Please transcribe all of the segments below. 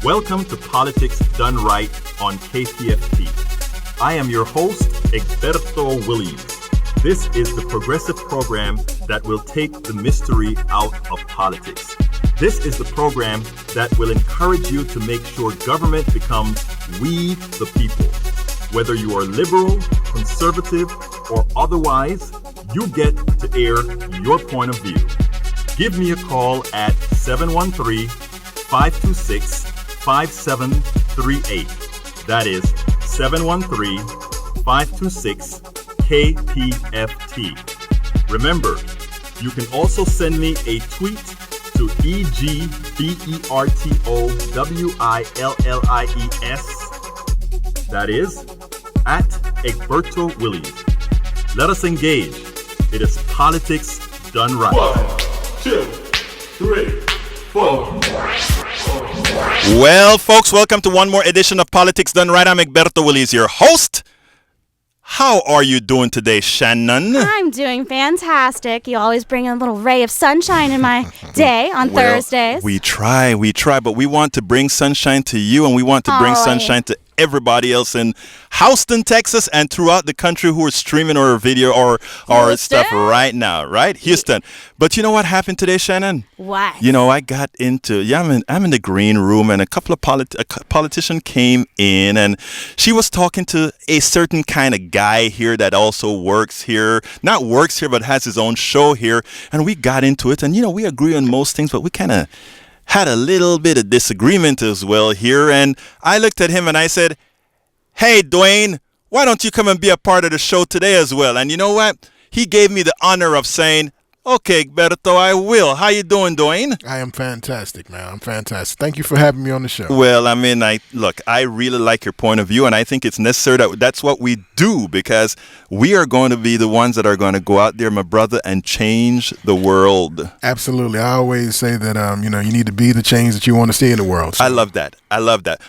Welcome to Politics Done Right on KPFT. I am your host, Egberto Willies. This is the progressive program that will take the mystery out of politics. This is the program that will encourage you to make sure government becomes we the people. Whether you are liberal, conservative, or otherwise, you get to air your point of view. Give me a call at 713-526-5738. That is 713-526-KPFT. Remember, you can also send me a tweet to EGBERTOWILLIES. That is at Egberto Willies. Let us engage. It is politics done right. 1, 2, 3, 4. Well, folks, welcome to one more edition of Politics Done Right. I'm Egberto Willies, your host. How are you doing today, Shannon? I'm doing fantastic. You always bring a little ray of sunshine in my day on Thursdays. We try, but we want to bring sunshine to you, and we want to bring sunshine to everybody else in Houston, Texas, and throughout the country who are streaming our video or our stuff right now, right? Houston. But you know what happened today, Shannon? What? You know, I got into, I'm in the green room, and a couple of politician came in, and she was talking to a certain kind of guy here that also works here, not works here, but has his own show here, and we got into it, and we agree on most things, but we kind of had a little bit of disagreement as well here. And I looked at him and I said, "Hey, Dwayne, why don't you come and be a part of the show today as well?" And you know what? He gave me the honor of saying, "Okay, Berto, I will." How you doing, Dwayne? I am fantastic, man. I'm fantastic. Thank you for having me on the show. Well, I really like your point of view, and I think it's necessary that's what we do, because we are going to be the ones that are going to go out there, my brother, and change the world. Absolutely. I always say that, you need to be the change that you want to see in the world. So. I love that.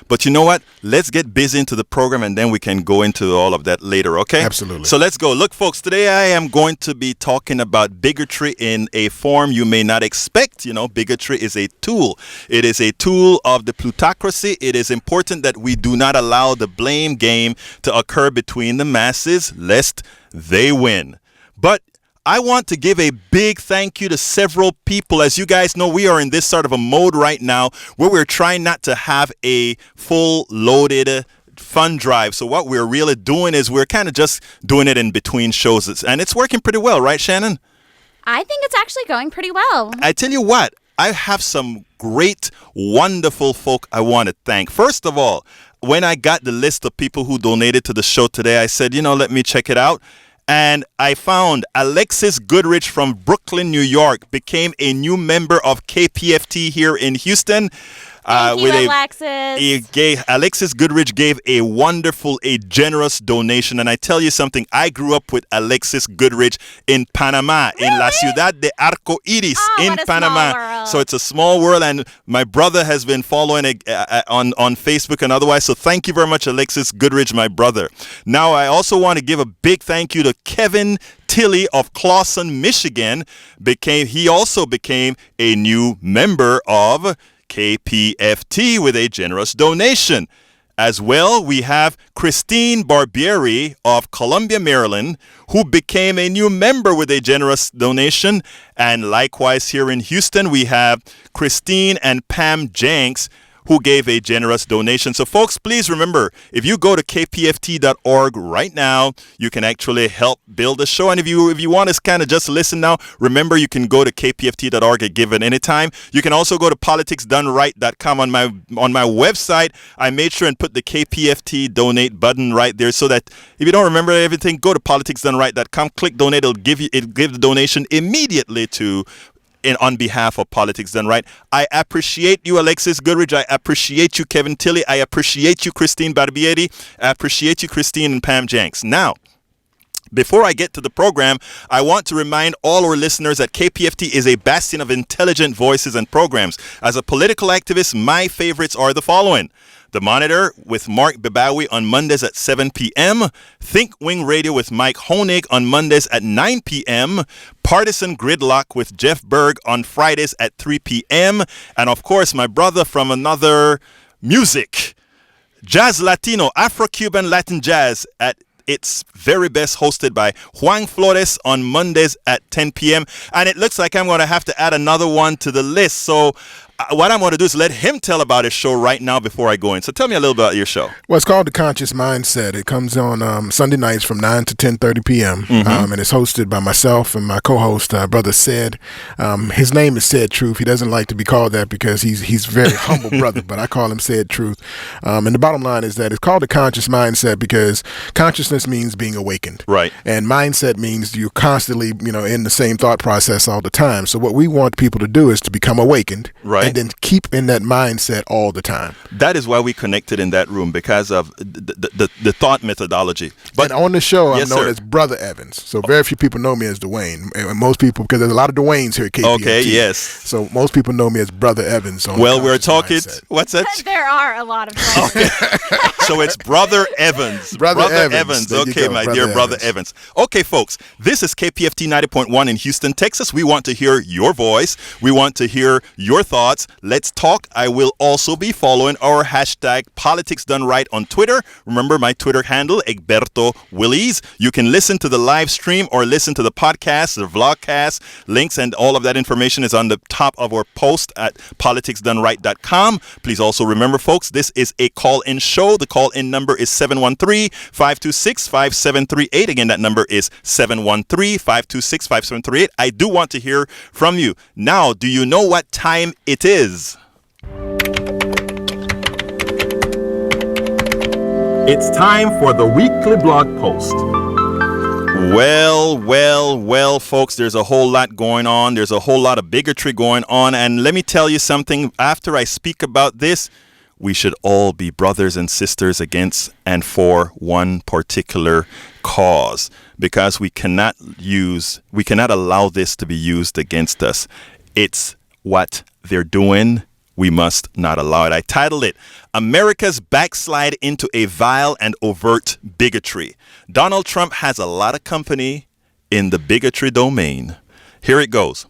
But you know what? Let's get busy into the program, and then we can go into all of that later, okay? Absolutely. So let's go. Look, folks, today I am going to be talking about bigotry in a form you may not expect. Bigotry is a tool. It is a tool of the plutocracy. It is important that we do not allow the blame game to occur between the masses, lest they win. But I want to give a big thank you to several people. As you guys know, we are in this sort of a mode right now where we're trying not to have a full loaded fund drive. So what we're really doing is we're kind of just doing it in between shows. And it's working pretty well, right, Shannon? I think it's actually going pretty well. I tell you what, I have some great, wonderful folk I want to thank. First of all, when I got the list of people who donated to the show today, I said, let me check it out. And I found Alexis Goodrich from Brooklyn, New York, became a new member of KPFT here in Houston. Thank you, Alexis. Alexis Goodrich gave a generous donation. And I tell you something, I grew up with Alexis Goodrich in Panama, in La Ciudad de Arco Iris, in Panama. So it's a small world, and my brother has been following on Facebook and otherwise. So thank you very much, Alexis Goodrich, my brother. Now, I also want to give a big thank you to Kevin Tilley of Clawson, Michigan. He also became a new member of KPFT with a generous donation. As well, we have Christine Barbieri of Columbia, Maryland, who became a new member with a generous donation. And likewise here in Houston, we have Christine and Pam Jenks, who gave a generous donation. So folks, please remember, if you go to kpft.org right now, you can actually help build the show. And if you want to kind of just listen now, remember you can go to kpft.org at given anytime. You can also go to politicsdoneright.com on my website. I made sure and put the KPFT donate button right there, so that if you don't remember everything, go to politicsdoneright.com, click donate. It'll give the donation immediately on behalf of Politics Done Right. I appreciate you, Alexis Goodrich. I appreciate you, Kevin Tilley. I appreciate you, Christine Barbieri. I appreciate you, Christine and Pam Jenks. Now, before I get to the program, I want to remind all our listeners that KPFT is a bastion of intelligent voices and programs. As a political activist, my favorites are the following: The Monitor with Mark Bebawi on Mondays at 7 p.m. Think Wing Radio with Mike Honig on Mondays at 9 p.m. Partisan Gridlock with Jeff Berg on Fridays at 3 p.m. And of course, my brother from another music, jazz Latino, Afro-Cuban Latin jazz at its very best, hosted by Juan Flores on Mondays at 10 p.m. And it looks like I'm going to have to add another one to the list. So what I'm going to do is let him tell about his show right now before I go in. So tell me a little bit about your show. Well, it's called The Conscious Mindset. It comes on Sunday nights from 9 to 10:30 p.m. And it's hosted by myself and my co-host, Brother Sid. His name is Said Truth. He doesn't like to be called that because he's a very humble brother, but I call him Said Truth. And the bottom line is that it's called The Conscious Mindset because consciousness means being awakened. Right. And mindset means you're constantly, in the same thought process all the time. So what we want people to do is to become awakened. Right. And then keep in that mindset all the time. That is why we connected in that room, because of the thought methodology. But and on the show, yes, I'm known sir. as Brother Evans. So very few people know me as Dwayne. And most people, because there's a lot of Dwaynes here at KPFT. Okay, yes. So most people know me as Brother Evans. Well, we're talking. Mindset. What's that? There are a lot of Dwaynes. So it's Brother Evans. Brother Evans. There you Okay, go, my Brother dear Brother Evans. Okay, folks, this is KPFT 90.1 in Houston, Texas. We want to hear your voice. We want to hear your thoughts. Let's talk. I will also be following our hashtag Politics Done Right on Twitter. Remember my Twitter handle, Egberto Willies. You can listen to the live stream or listen to the podcast, the vlogcast. Links and all of that information is on the top of our post at politicsdoneright.com. Please also remember, folks, this is a call-in show. The call-in number is 713-526-5738. Again, that number is 713-526-5738. I do want to hear from you. Now, do you know what time it is? It's time for the weekly blog post. Well, folks, there's a whole lot going on. There's a whole lot of bigotry going on. And let me tell you something. After I speak about this, we should all be brothers and sisters against and for one particular cause, because we cannot allow this to be used against us. It's what they're doing. We must not allow it. I titled it, America's Backslide into a Vile and Overt Bigotry. Donald Trump has a lot of company in the bigotry domain. Here it goes.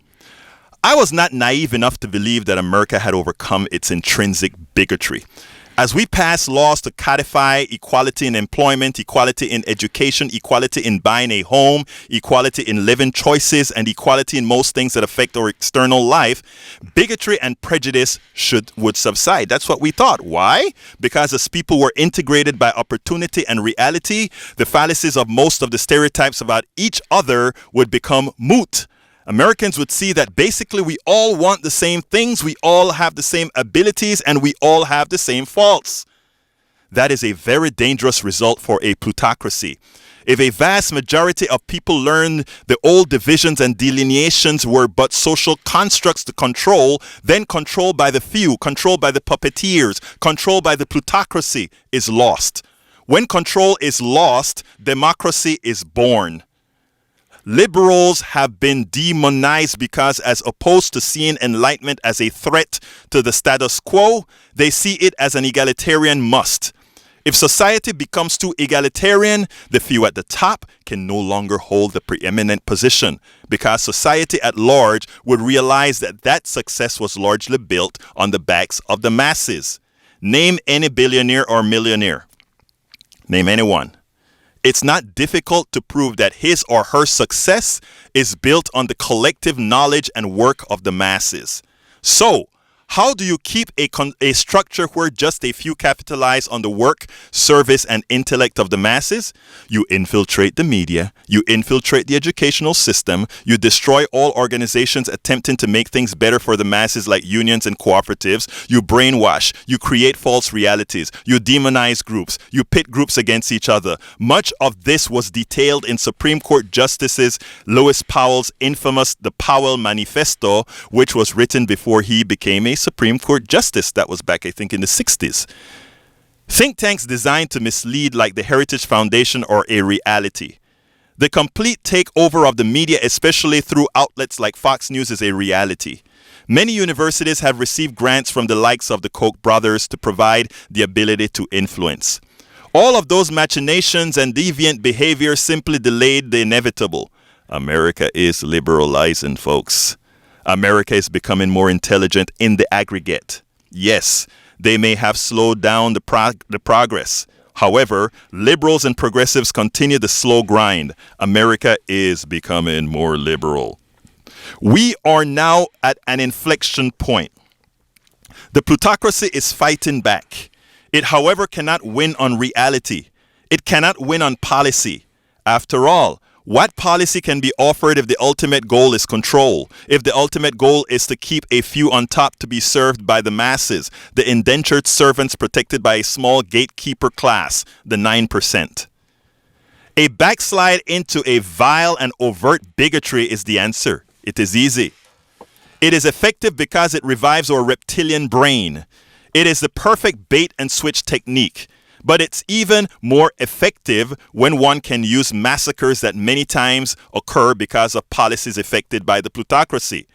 I was not naive enough to believe that America had overcome its intrinsic bigotry. As we pass laws to codify equality in employment, equality in education, equality in buying a home, equality in living choices, and equality in most things that affect our external life, bigotry and prejudice would subside. That's what we thought. Why? Because as people were integrated by opportunity and reality, the fallacies of most of the stereotypes about each other would become moot. Americans would see that basically we all want the same things, we all have the same abilities, and we all have the same faults. That is a very dangerous result for a plutocracy. If a vast majority of people learn the old divisions and delineations were but social constructs to control, then control by the few, control by the puppeteers, control by the plutocracy is lost. When control is lost, democracy is born. Liberals have been demonized because, as opposed to seeing enlightenment as a threat to the status quo, they see it as an egalitarian must. If society becomes too egalitarian, the few at the top can no longer hold the preeminent position, because society at large would realize that success was largely built on the backs of the masses. Name any billionaire or millionaire. Name anyone. It's not difficult to prove that his or her success is built on the collective knowledge and work of the masses. So, how do you keep a structure where just a few capitalize on the work, service, and intellect of the masses? You infiltrate the media, you infiltrate the educational system, you destroy all organizations attempting to make things better for the masses like unions and cooperatives, you brainwash, you create false realities, you demonize groups, you pit groups against each other. Much of this was detailed in Supreme Court Justice Lewis Powell's infamous The Powell Manifesto, which was written before he became a Supreme Court Justice. That was back, I think, in the 60s. Think tanks designed to mislead like the Heritage Foundation are a reality. The complete takeover of the media, especially through outlets like Fox News, is a reality. Many universities have received grants from the likes of the Koch brothers to provide the ability to influence. All of those machinations and deviant behavior simply delayed the inevitable. America is liberalizing, folks. America is becoming more intelligent in the aggregate. Yes, They may have slowed down the progress. However, liberals and progressives continue the slow grind. America is becoming more liberal. We are now at an inflection point. The plutocracy is fighting back. It, however, cannot win on reality. It cannot win on policy. After all, what policy can be offered if the ultimate goal is control? If the ultimate goal is to keep a few on top to be served by the masses, the indentured servants protected by a small gatekeeper class, the 9%. A backslide into a vile and overt bigotry is the answer. It is easy. It is effective because it revives our reptilian brain. It is the perfect bait and switch technique. But it's even more effective when one can use massacres that many times occur because of policies effected by the plutocracy.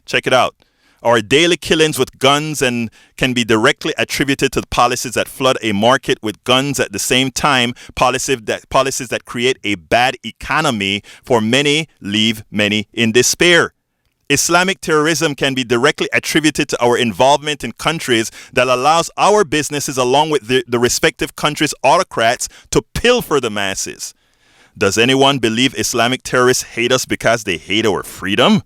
Check it out. Our daily killings with guns and can be directly attributed to the policies that flood a market with guns at the same time, policies that create a bad economy for many, leave many in despair. Islamic terrorism can be directly attributed to our involvement in countries that allows our businesses along with the respective countries' autocrats to pilfer the masses. Does anyone believe Islamic terrorists hate us because they hate our freedom?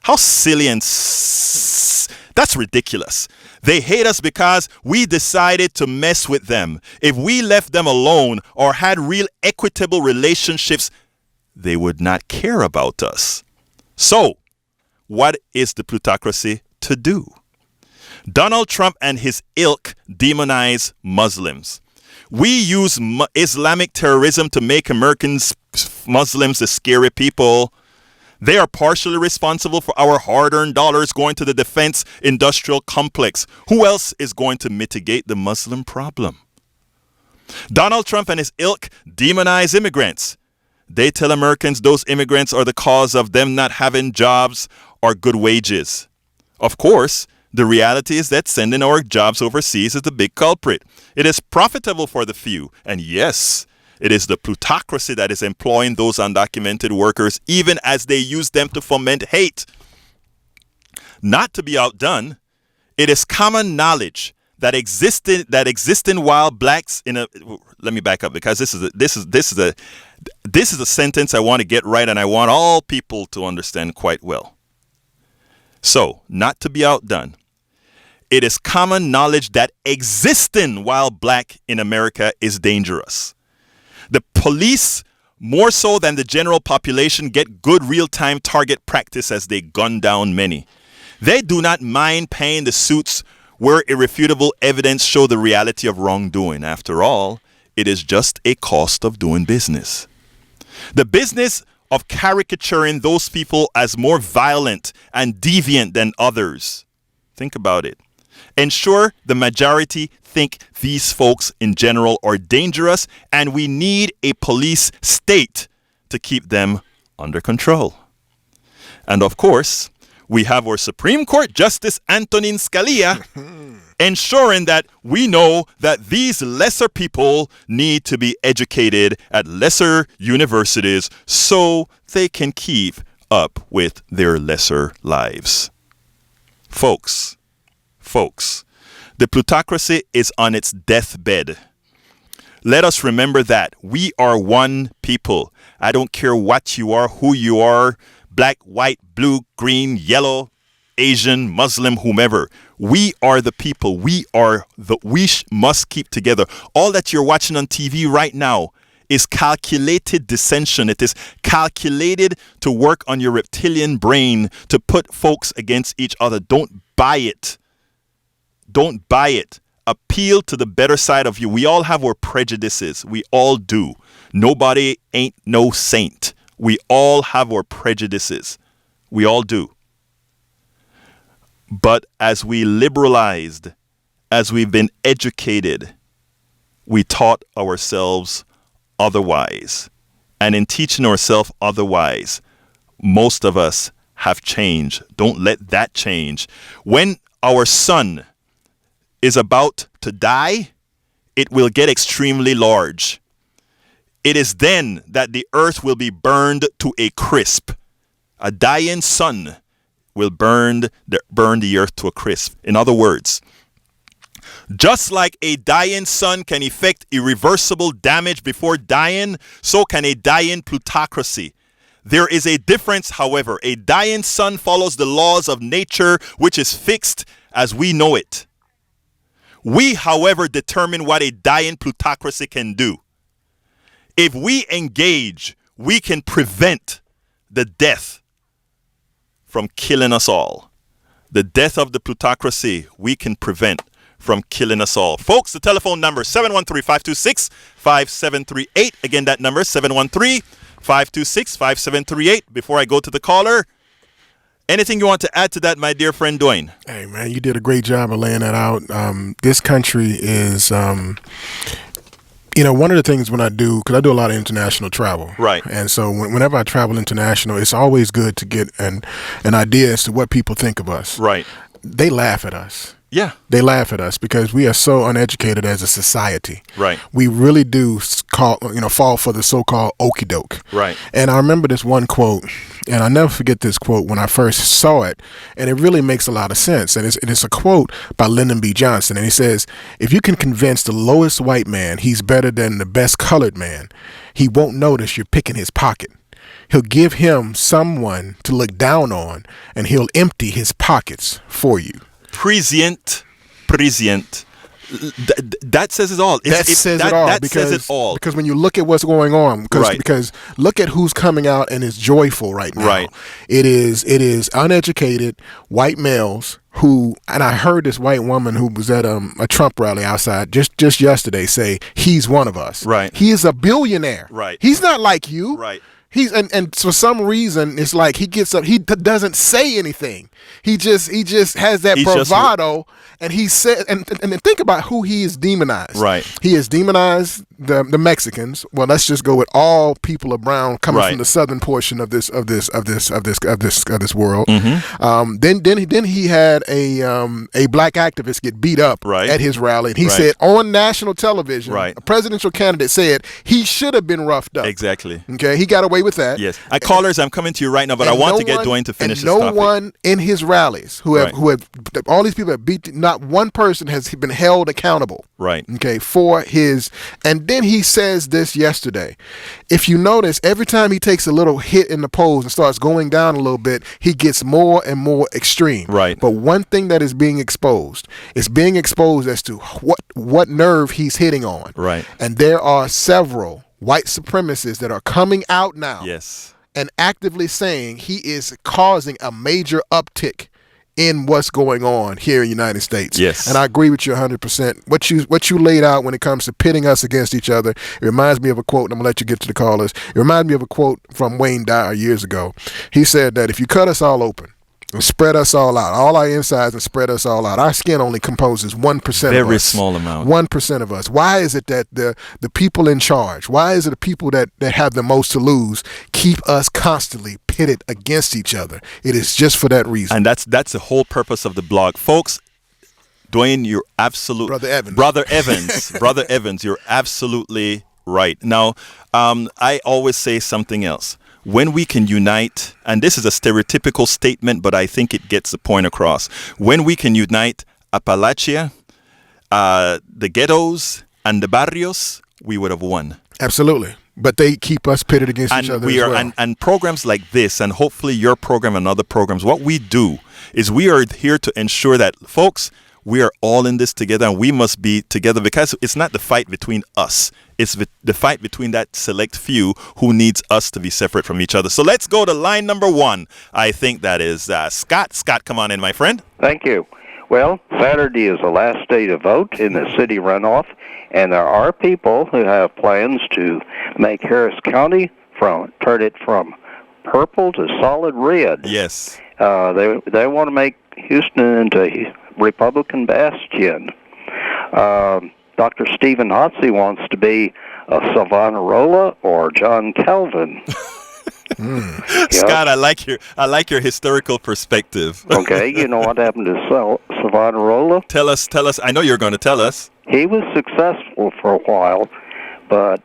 How silly and that's ridiculous. They hate us because we decided to mess with them. If we left them alone or had real equitable relationships, they would not care about us. So, what is the plutocracy to do? Donald Trump and his ilk demonize Muslims. We use Islamic terrorism to make Muslims the scary people. They are partially responsible for our hard-earned dollars going to the defense industrial complex. Who else is going to mitigate the Muslim problem? Donald Trump and his ilk demonize immigrants. They tell Americans those immigrants are the cause of them not having jobs or good wages. Of course, the reality is that sending our jobs overseas is the big culprit. It is profitable for the few. And yes, it is the plutocracy that is employing those undocumented workers even as they use them to foment hate. Not to be outdone, it is common knowledge that existing while blacks in a let me back up because this is a sentence I want to get right and I want all people to understand quite well. So, not to be outdone, it is common knowledge that existing while black in America is dangerous. The police, more so than the general population, get good real-time target practice as they gun down many. They do not mind paying the suits where irrefutable evidence show the reality of wrongdoing. After all, it is just a cost of doing business. The business of caricaturing those people as more violent and deviant than others. Think about it. Ensure the majority think these folks in general are dangerous and we need a police state to keep them under control. And of course, we have our Supreme Court Justice Antonin Scalia ensuring that we know that these lesser people need to be educated at lesser universities so they can keep up with their lesser lives. Folks, the plutocracy is on its deathbed. Let us remember that we are one people. I don't care what you are, who you are, black, white, blue, green, yellow, Asian, Muslim, whomever. We are the people. We must keep together. All that you're watching on TV right now is calculated dissension. It is calculated to work on your reptilian brain to put folks against each other. Don't buy it. Don't buy it. Appeal to the better side of you. We all have our prejudices. We all do. Nobody ain't no saint. We all have our prejudices. We all do. But as we liberalized, as we've been educated, we taught ourselves otherwise. And in teaching ourselves otherwise, most of us have changed. Don't let that change. When our sun is about to die, it will get extremely large. It is then that the earth will be burned to a crisp. A dying sun will burn the earth to a crisp. In other words, Just like a dying sun can effect irreversible damage before dying, so can a dying plutocracy. There is a difference, however. A dying sun follows the laws of nature, which is fixed as we know it. We, however, determine what a dying plutocracy can do. If we engage, we can prevent the death from killing us all. The death of the plutocracy, we can prevent from killing us all. Folks, the telephone number 713-526-5738. Again, that number 713-526-5738. Before I go to the caller, anything you want to add to that, my dear friend Dwayne? Hey, man, you did a great job of laying that out. This country is, one of the things when I do, because I do a lot of international travel. Right. And so whenever I travel international, it's always good to get an idea as to what people think of us. Right. They laugh at us. Yeah. They laugh at us because we are so uneducated as a society. Right. We really do fall for the so-called okie doke. Right. And I remember this one quote, and I'll never forget this quote when I first saw it, and it really makes a lot of sense. And it's a quote by Lyndon B. Johnson, and he says, if you can convince the lowest white man he's better than the best colored man, he won't notice you're picking his pocket. He'll give him someone to look down on, and he'll empty his pockets for you. Prescient. That says it all. That says it all. Because when you look at what's going on, because look at who's coming out and is joyful right now. Right. It is uneducated white males who, and I heard this white woman who was at a Trump rally outside just yesterday say he's one of us. Right. He is a billionaire. Right. He's not like you. Right. He's and for some reason it's like he gets up, he doesn't say anything. He just has that bravado, and he said, and think about who he is demonized. Right. He has demonized the Mexicans. Well, let's just go with all people of brown coming from the southern portion of this world. Mm-hmm. Then he had a black activist get beat up at his rally, and he said on national television, a presidential candidate said he should have been roughed up. Exactly. Okay, he got away with that. Yes. Callers, I'm coming to you right now, but I want to get Dwayne to finish this topic. No one in his rallies who have all these people have beat, not one person has been held accountable. Right. Okay, for his, and then he says this yesterday. If you notice, every time he takes a little hit in the polls and starts going down a little bit, he gets more and more extreme. Right. But one thing that is being exposed is being exposed as to what nerve he's hitting on. Right. And there are several white supremacists that are coming out now. Yes. And actively saying he is causing a major uptick in what's going on here in the United States. Yes. And I agree with you 100%. What you laid out when it comes to pitting us against each other, it reminds me of a quote, and I'm going to let you get to the callers. It reminds me of a quote from Wayne Dyer years ago. He said that if you cut us all open and spread us all out, all our insides, and spread us all out, our skin only composes 1% of us. Very small amount. 1% of us. Why is it that the people in charge, why is it the people that have the most to lose keep us constantly pitted against each other? It is just for that reason. And that's the whole purpose of the blog. Folks, Dwayne, you're absolutely... Brother Evans, you're absolutely right. Now, I always say something else. When we can unite, and this is a stereotypical statement, but I think it gets the point across. When we can unite Appalachia, the ghettos, and the barrios, we would have won. Absolutely. But they keep us pitted against each other as well. And programs like this, and hopefully your program and other programs, what we do is we are here to ensure that, folks, we are all in this together, and we must be together, because it's not the fight between us. It's the fight between that select few who needs us to be separate from each other. So let's go to line number one. I think that is Scott. Scott, come on in, my friend. Thank you. Well, Saturday is the last day to vote in the city runoff, and there are people who have plans to make Harris County turn it from purple to solid red. Yes. They want to make Houston into Republican bastion. Dr. Stephen Hotsey wants to be a Savonarola or John Calvin. Yep. Scott, I like your historical perspective. Okay, you know what happened to Savonarola? Tell us. I know you're going to tell us. He was successful for a while, but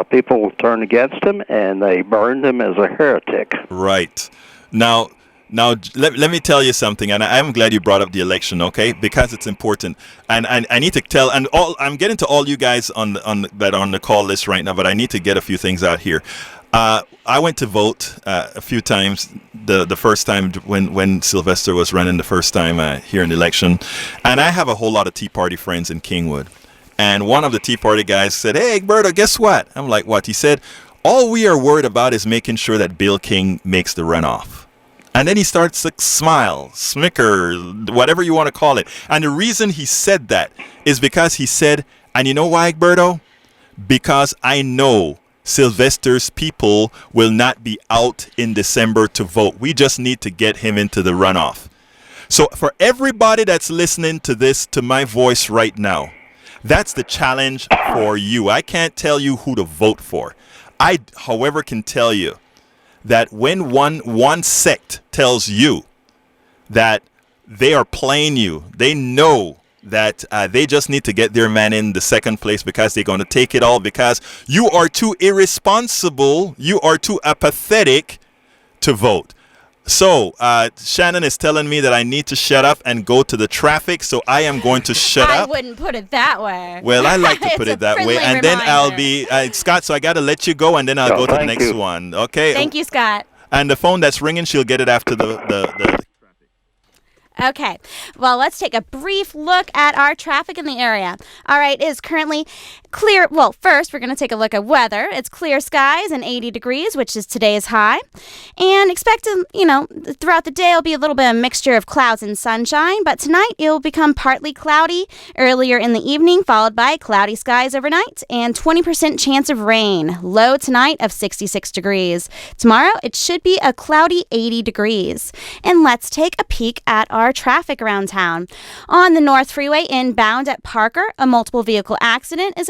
people turned against him and they burned him as a heretic. Right. Now, Now, let me tell you something, and I'm glad you brought up the election, okay? Because it's important, and I need to tell, and I'm getting to all you guys on the call list right now, but I need to get a few things out here. I went to vote a few times. The first time when Sylvester was running the first time here in the election, and I have a whole lot of Tea Party friends in Kingwood, and one of the Tea Party guys said, "Hey, Egberto, guess what?" I'm like, "What?" He said, "All we are worried about is making sure that Bill King makes the runoff." And then he starts to smile, snicker, whatever you want to call it. And the reason he said that is because he said, and you know why, Egberto? Because I know Sylvester's people will not be out in December to vote. We just need to get him into the runoff. So for everybody that's listening to this, to my voice right now, that's the challenge for you. I can't tell you who to vote for. I, however, can tell you that when one sect tells you that they are playing you, they know that they just need to get their man in the second place because they're going to take it all because you are too irresponsible, you are too apathetic to vote. So Shannon is telling me that I need to shut up and go to the traffic, so I am going to shut up. I wouldn't put it that way. Well, I like to put it that way. And then I'll be, Scott, so I got to let you go, and then I'll go to the next one. Okay? Thank you, Scott. And the phone that's ringing, she'll get it after the Okay, well, let's take a brief look at our traffic in the area. All right, it is currently clear. Well, first, we're going to take a look at weather. It's clear skies and 80 degrees, which is today's high. And expected, throughout the day, it'll be a little bit of a mixture of clouds and sunshine. But tonight, it will become partly cloudy earlier in the evening, followed by cloudy skies overnight and 20% chance of rain. Low tonight of 66 degrees. Tomorrow, it should be a cloudy 80 degrees. And let's take a peek at our traffic around town. On the North Freeway inbound at Parker, a multiple vehicle accident was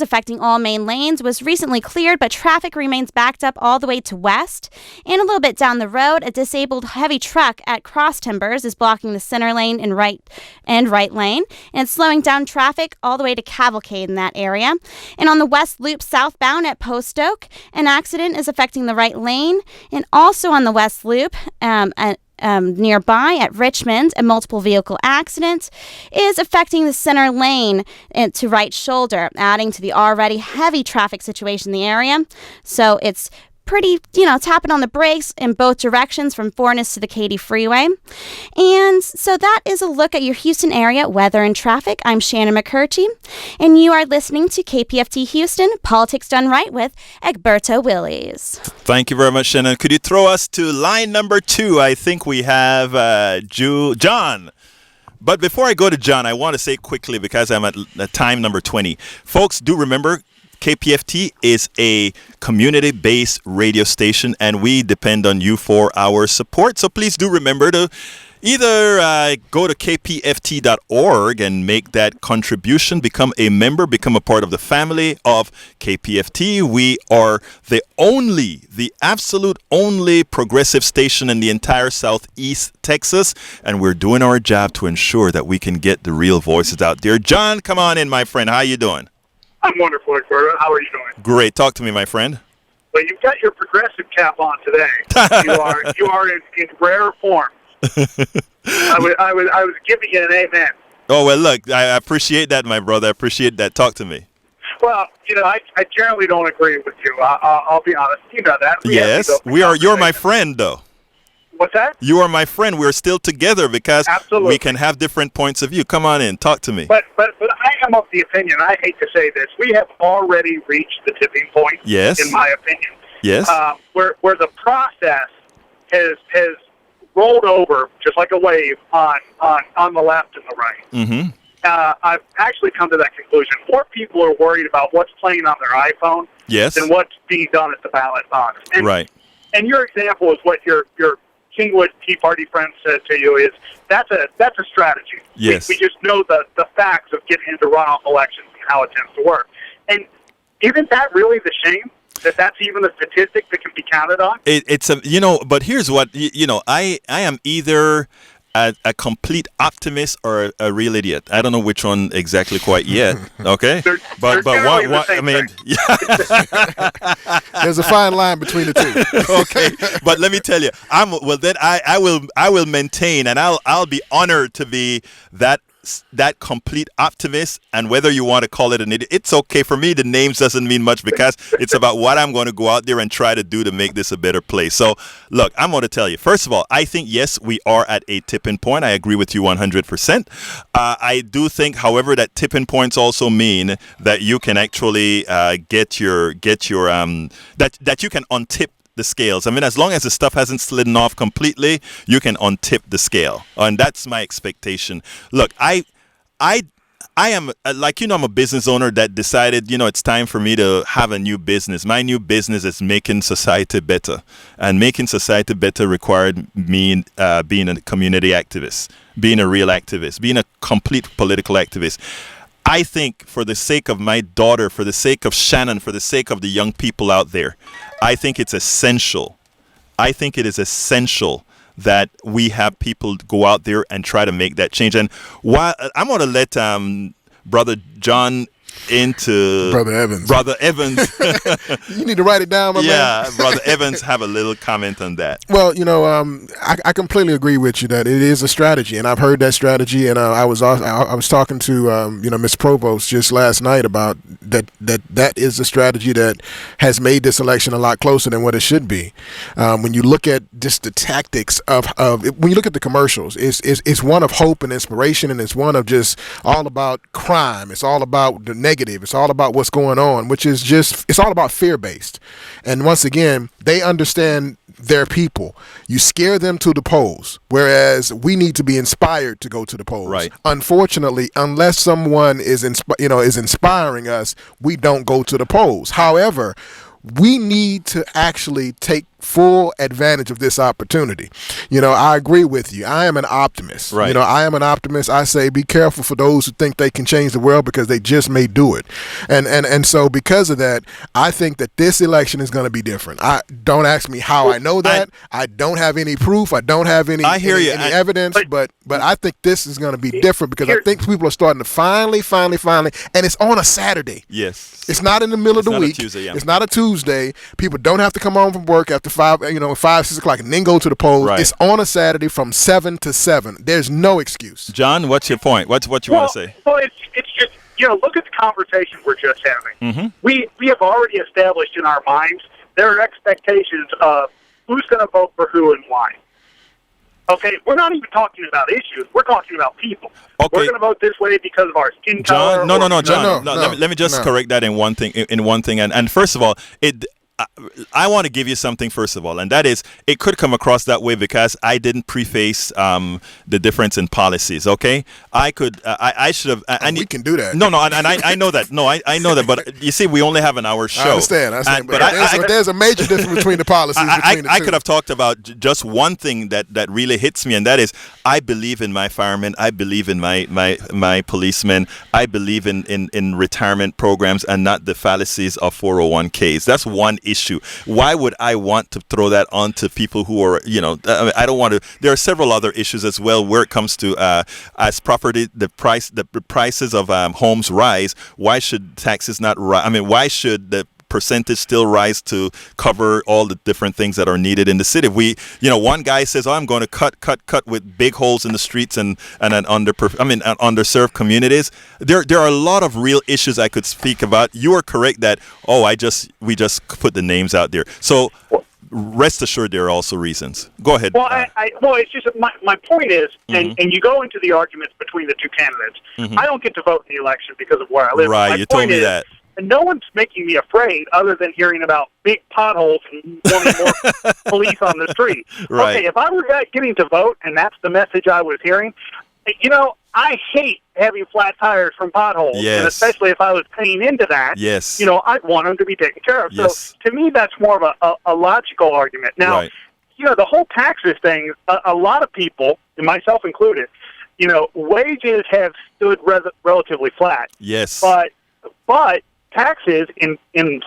affecting all main lanes was recently cleared, but traffic remains backed up all the way to West. And a little bit down the road, a disabled heavy truck at Cross Timbers is blocking the center lane and right lane, and it's slowing down traffic all the way to Cavalcade in that area. And on the West Loop southbound at Post Oak, an accident is affecting the right lane, and also on the West Loop nearby at Richmond, a multiple vehicle accident is affecting the center lane to right shoulder, adding to the already heavy traffic situation in the area. So it's pretty, tapping on the brakes in both directions from Forness to the Katy Freeway. And so that is a look at your Houston area weather and traffic. I'm Shannon McCurchie, and you are listening to KPFT Houston, Politics Done Right with Egberto Willies. Thank you very much, Shannon. Could you throw us to line number 2? I think we have John. But before I go to John, I want to say quickly, because I'm at time number 20. Folks, do remember, KPFT is a community-based radio station, and we depend on you for our support. So please do remember to either go to kpft.org and make that contribution, become a member, become a part of the family of KPFT. We are the absolute only progressive station in the entire Southeast Texas, and we're doing our job to ensure that we can get the real voices out there. John, come on in, my friend. How you doing? I'm wonderful, Egberto. How are you doing? Great. Talk to me, my friend. Well, you've got your progressive cap on today. You are in rare form. I was giving you an amen. Oh, well, look, I appreciate that, my brother. I appreciate that. Talk to me. Well, I generally don't agree with you. I'll be honest. You know that. Yes, we are. You're my friend, though. What's that? You are my friend. We're still together because Absolutely. we can have different points of view. Come on in. Talk to me. But I am of the opinion, I hate to say this, we have already reached the tipping point, Yes. in my opinion. Yes. Where the process has rolled over just like a wave on the left and the right. Mm-hmm. I've actually come to that conclusion. More people are worried about what's playing on their iPhone Yes. than what's being done at the ballot box. And, Right. And your example is what your Kingwood Tea Party friend said to you is that's a strategy. Yes. We just know the facts of getting into runoff elections and how it tends to work. And isn't that really the shame? That's even a statistic that can be counted on? It's but here's what, I am either a complete optimist or a real idiot. I don't know which one exactly quite yet. Okay, but what I mean, there's a fine line between the two. Okay, but let me tell you, I will maintain, and I'll be honored to be that complete optimist. And whether you want to call it an idiot, it's okay for me. The names doesn't mean much because it's about what I'm going to go out there and try to do to make this a better place. So look, I'm going to tell you, first of all, I think yes, we are at a tipping point. I agree with you 100%. I do think, however, that tipping points also mean that you can actually get your that you can untip the scales. I mean, as long as the stuff hasn't slidden off completely, you can untip the scale, and that's my expectation. Look, I am I'm a business owner that decided, it's time for me to have a new business. My new business is making society better, and making society better required me being a community activist, being a real activist, being a complete political activist. I think for the sake of my daughter, for the sake of Shannon, for the sake of the young people out there, I think it's essential. I think it is essential that we have people go out there and try to make that change. And while I'm going to let Brother John into Brother Evans. You need to write it down, my man. Yeah, Brother Evans have a little comment on that. Well, I completely agree with you that it is a strategy, and I've heard that strategy. And I was talking to Miss Provost just last night about that is a strategy that has made this election a lot closer than what it should be. When you look at just the tactics of when you look at the commercials, it's one of hope and inspiration, and it's one of just all about crime. It's all about the negative. It's all about what's going on, which is it's all about fear-based. And once again, they understand their people. You scare them to the polls, whereas we need to be inspired to go to the polls. Right. Unfortunately, unless someone is inspiring us, we don't go to the polls. However, we need to actually take full advantage of this opportunity. I agree with you. I am an optimist. Right. I am an optimist. I say be careful for those who think they can change the world, because they just may do it. And so because of that, I think that this election is going to be different. Don't ask me how I know that. I don't have any proof. I don't have any evidence, but I think this is going to be different, because I think people are starting to finally, and it's on a Saturday. Yes. It's not in the middle of the week. Tuesday, yeah. It's not a Tuesday. People don't have to come home from work after 5, 6 o'clock and then go to the polls. Right. It's on a Saturday from 7 to 7. There's no excuse. John, what's your point? What you want to say? Well, it's just, look at the conversation we're just having. Mm-hmm. We have already established in our minds there are expectations of who's going to vote for who and why. Okay, we're not even talking about issues. We're talking about people. Okay. We're going to vote this way because of our skin color. John. Let me just correct that in one thing. And first of all, I want to give you something first of all, and that is, it could come across that way because I didn't preface the difference in policies. Okay, I should have. We can do that. No, and I know that. No, I know that. But you see, we only have an hour show. I understand. But there's a major difference between the policies. I could have talked about just one thing that really hits me, and that is, I believe in my firemen. I believe in my policemen. I believe in retirement programs and not the fallacies of 401ks. That's one issue. Why would I want to throw that onto people who are, I don't want to. There are several other issues as well where it comes to as property, the prices of homes rise. Why should taxes not rise? I mean, why should the percentage still rise to cover all the different things that are needed in the city? One guy says, I'm going to cut with big holes in the streets and underserved communities. There are a lot of real issues I could speak about. You are correct that, we just put the names out there. So rest assured there are also reasons. Go ahead. Well, it's just my point is, and you go into the arguments between the two candidates. Mm-hmm. I don't get to vote in the election because of where I live. Right, my you point told me is, that. And no one's making me afraid other than hearing about big potholes and wanting more police on the street. Right. Okay, if I were getting to vote and that's the message I was hearing, I hate having flat tires from potholes. Yes. And especially if I was paying into that, yes. I'd want them to be taken care of. Yes. So to me, that's more of a logical argument. Now, right. The whole taxes thing, a lot of people, and myself included, wages have stood relatively flat. Yes. But taxes in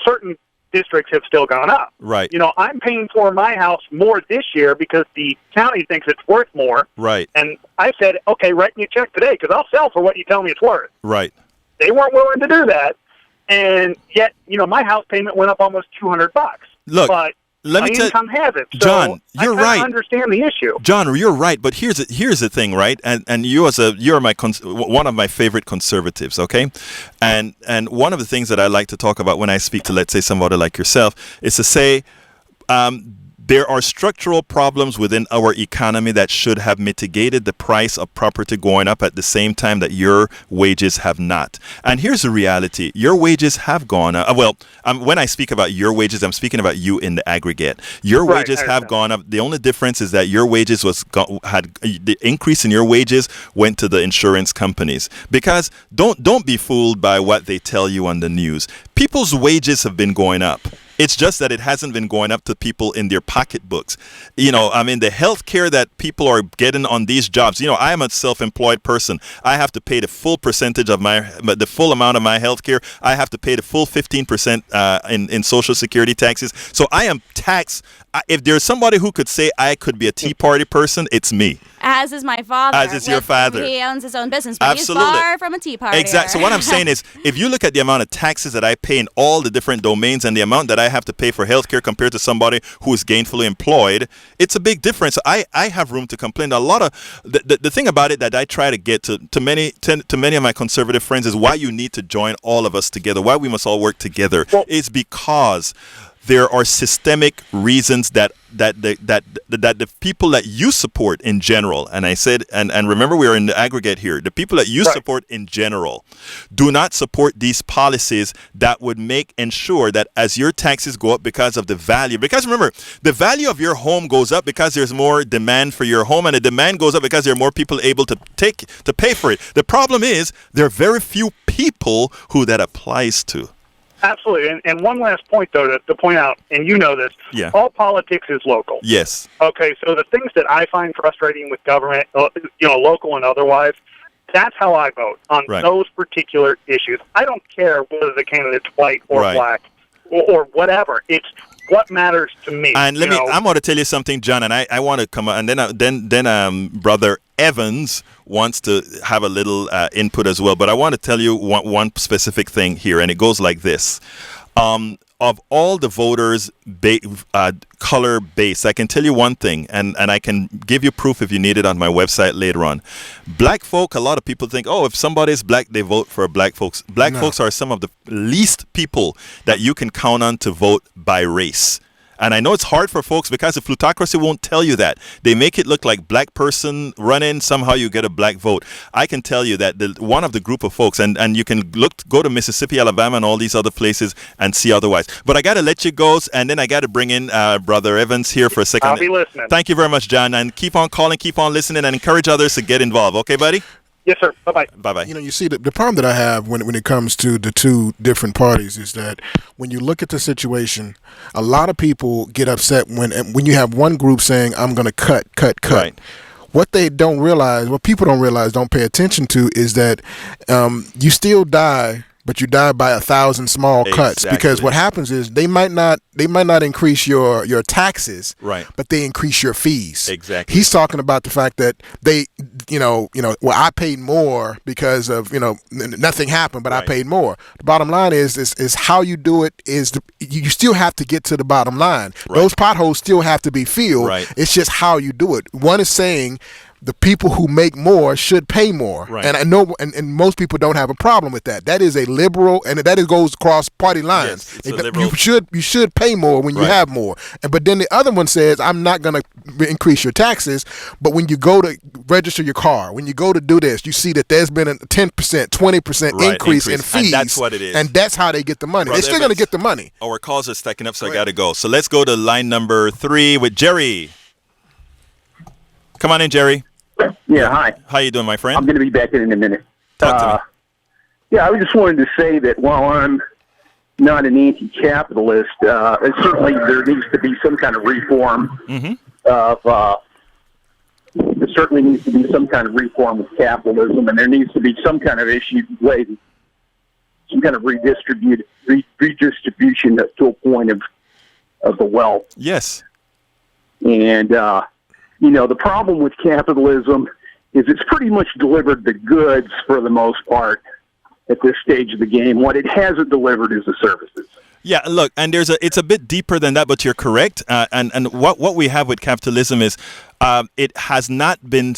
certain districts have still gone up. Right. You know, I'm paying for my house more this year because the county thinks it's worth more. Right. And I said, okay, write me a check today because I'll sell for what you tell me it's worth. Right. They weren't willing to do that. And yet, you know, my house payment went up almost $200. Look, but let my me tell income hasn't. So John, you're I right. understand the issue. John, you're right, but here's the thing, right? And you're one of my favorite conservatives, okay? And one of the things that I like to talk about when I speak to, let's say, somebody like yourself, is to say there are structural problems within our economy that should have mitigated the price of property going up at the same time that your wages have not. And here's the reality. Your wages have gone up. When I speak about your wages, I'm speaking about you in the aggregate. Your wages have gone up. The only difference is that your wages the increase in your wages went to the insurance companies. Because don't be fooled by what they tell you on the news. People's wages have been going up. It's just that it hasn't been going up to people in their pocketbooks. You know, I mean, the health care that people are getting on these jobs, you know, I am a self-employed person. I have to pay the full percentage of the full amount of my health care. I have to pay the full 15% in Social Security taxes. So I am taxed. If there's somebody who could say I could be a Tea Party person, it's me. As is my father. As is your father. He owns his own business, but Absolutely. he's far from a Tea Party. Exactly. So what I'm saying is, if you look at the amount of taxes that I pay in all the different domains and the amount that I have to pay for healthcare compared to somebody who is gainfully employed, it's a big difference. I have room to complain. A lot of the thing about it that I try to get to many of my conservative friends is why you need to join all of us together. Why we must all work together is because there are systemic reasons that the people that you support in general, and I said, and remember we are in the aggregate here, the people that you support in general do not support these policies that would ensure that as your taxes go up because of the value, because remember, the value of your home goes up because there's more demand for your home, and the demand goes up because there are more people able to pay for it. The problem is there are very few people who that applies to. Absolutely. And one last point, though, to point out, and you know this, all politics is local. Yes. Okay, so the things that I find frustrating with government, you know, local and otherwise, that's how I vote on those particular issues. I don't care whether the candidate's white or black or whatever. It's what matters to me. And I'm going to tell you something, John, and I want to come on, and then Brother Evans wants to have a little input as well. But I want to tell you one specific thing here, and it goes like this. Of all the voters color base, I can tell you one thing, and I can give you proof if you need it on my website later on. Black folk, a lot of people think, if somebody is black, they vote for black folks. Black folks are some of the least people that you can count on to vote by race. And I know it's hard for folks because the plutocracy won't tell you that. They make it look like black person run in, somehow you get a black vote. I can tell you that one of the group of folks, and you can go to Mississippi, Alabama, and all these other places and see otherwise. But I got to let you go, and then I got to bring in Brother Evans here for a second. I'll be listening. Thank you very much, John. And keep on calling, keep on listening, and encourage others to get involved. Okay, buddy? Yes, sir. Bye-bye. Bye-bye. You know, you see, the problem that I have when it comes to the two different parties is that when you look at the situation, a lot of people get upset when you have one group saying, I'm going to cut. Right. What they don't realize, what people don't realize, don't pay attention to, is that you still die, but you die by 1,000 small cuts. Because what happens is they might not increase your taxes, right, but they increase your fees. Exactly. He's talking about the fact that they, I paid more because of, nothing happened, but I paid more. The bottom line is how you do it you still have to get to the bottom line. Right. Those potholes still have to be filled. Right. It's just how you do it. One is saying the people who make more should pay more. Right. And I know, and most people don't have a problem with that. That is a liberal, and that goes across party lines. Yes, you should pay more when you have more. But then the other one says, I'm not going to increase your taxes, but when you go to register your car, when you go to do this, you see that there's been a 10%, 20% increase in fees. And that's what it is. And that's how they get the money. They're still going to get the money. Our calls are stacking up, so I got to go. So let's go to line number 3 with Jerry. Come on in, Jerry. Yeah, hi. How you doing, my friend? I'm going to be back in a minute. Talk to me. Yeah, I just wanted to say that while I'm not an anti-capitalist, certainly there needs to be some kind of reform of there certainly needs to be some kind of reform of capitalism, and there needs to be some kind of issue way some kind of redistribution to a point of the wealth. Yes. And, the problem with capitalism is it's pretty much delivered the goods for the most part at this stage of the game. What it hasn't delivered is the services. Yeah, look, and it's a bit deeper than that, but you're correct. And what we have with capitalism is it has not been.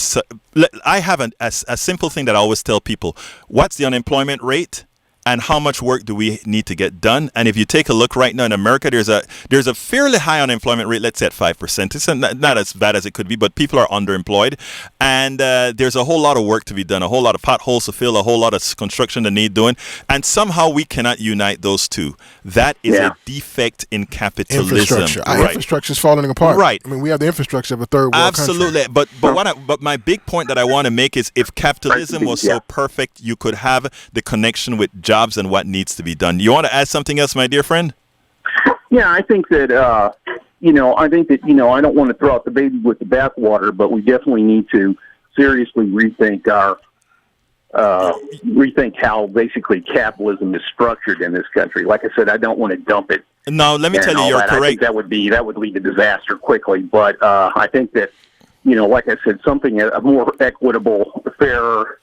I have a simple thing that I always tell people: what's the unemployment rate? And how much work do we need to get done? And if you take a look right now in America, there's a fairly high unemployment rate. Let's say at 5%. It's not as bad as it could be, but people are underemployed, and there's a whole lot of work to be done, a whole lot of potholes to fill, a whole lot of construction that need doing, and somehow we cannot unite those two. That is a defect in capitalism. Infrastructure. Our infrastructure is falling apart. Right. I mean, we have the infrastructure of a third world Absolutely. country. But my big point that I want to make is if capitalism was so perfect, you could have the connection with jobs and what needs to be done. You want to add something else, my dear friend? Yeah, I think that, I don't want to throw out the baby with the bathwater, but we definitely need to seriously rethink how basically capitalism is structured in this country. Like I said, I don't want to dump it. No, let me tell you, you're correct. I think that would lead to disaster quickly. But I think that, like I said, something a more equitable, fairer,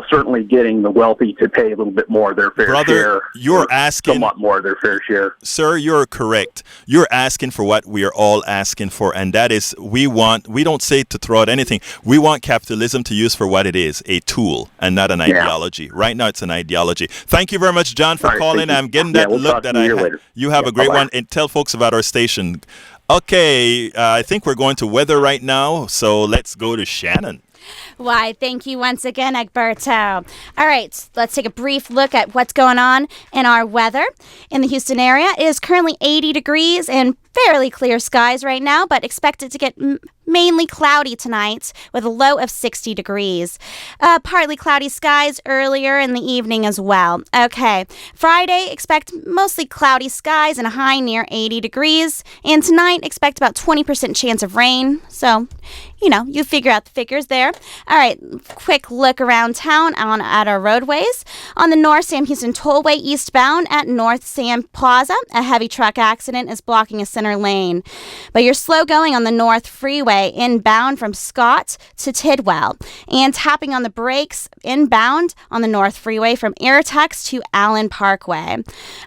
certainly getting the wealthy to pay a little bit more of their fair share. You're asking somewhat more of their fair share. Sir, you're correct. You're asking for what we are all asking for, and that is we don't say to throw out anything. We want capitalism to use for what it is, a tool and not an ideology. Right now it's an ideology. Thank you very much, John, for calling. I'm getting that look that I have. You have a great one, and tell folks about our station. Okay, I think we're going to weather right now, so let's go to Shannon. Why, thank you once again, Egberto. All right, let's take a brief look at what's going on in our weather. In the Houston area, it is currently 80 degrees and fairly clear skies right now, but expect it to get mainly cloudy tonight with a low of 60 degrees. Partly cloudy skies earlier in the evening as well. Okay, Friday, expect mostly cloudy skies and a high near 80 degrees. And tonight, expect about 20% chance of rain. So, you figure out the figures there. All right, quick look around town at our roadways. On the North Sam Houston Tollway eastbound at North Sam Plaza, a heavy truck accident is blocking a center lane. But you're slow going on the North Freeway inbound from Scott to Tidwell, and tapping on the brakes inbound on the North Freeway from Airtex to Allen Parkway.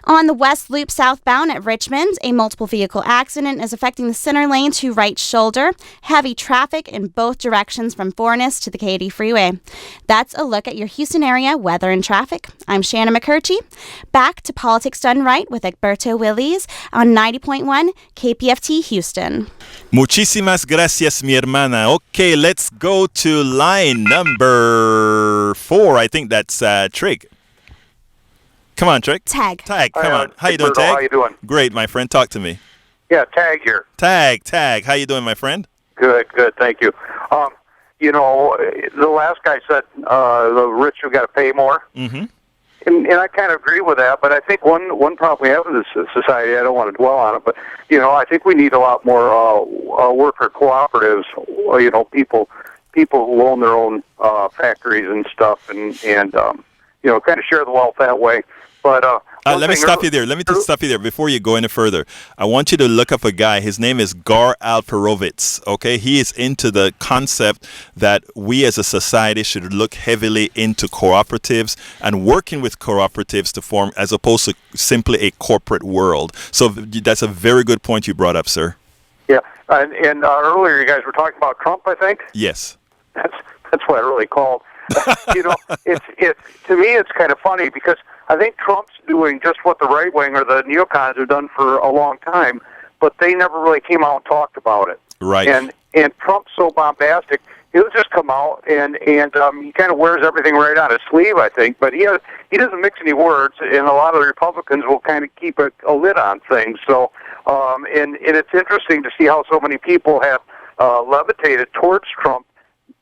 On the West Loop southbound at Richmond, a multiple vehicle accident is affecting the center lane to right shoulder. Heavy traffic in both directions from Forness to the Katy Freeway. That's a look at your Houston area weather and traffic. I'm Shannon McCurdy. Back to Politics Done Right with Egberto Willies on 90.1 KPFT Houston. Muchísimas gracias, mi hermana. Okay, let's go to line number 4. I think that's Trig. Come on, Trig. Tag, come on. How you doing, Tag? How you doing? Great, my friend. Talk to me. Yeah, Tag here. Tag. How you doing, my friend? Good. Thank you. The last guy said the rich have got to pay more. Mm-hmm. And I kind of agree with that, but I think one problem we have in this society, I don't want to dwell on it, but, I think we need a lot more worker cooperatives, people who own their own factories and stuff and kind of share the wealth that way. But let me stop you there. Let me just stop you there before you go any further. I want you to look up a guy. His name is Gar Alperovitz. Okay, he is into the concept that we as a society should look heavily into cooperatives and working with cooperatives to form, as opposed to simply a corporate world. So that's a very good point you brought up, sir. Yeah, and earlier you guys were talking about Trump, I think. Yes. That's what I really called. It's to me it's kind of funny because I think Trump's doing just what the right wing or the neocons have done for a long time, but they never really came out and talked about it. Right. And Trump's so bombastic, he'll just come out and he kind of wears everything right on his sleeve, I think. But he doesn't mix any words, and a lot of the Republicans will kind of keep a lid on things. So, and it's interesting to see how so many people have levitated towards Trump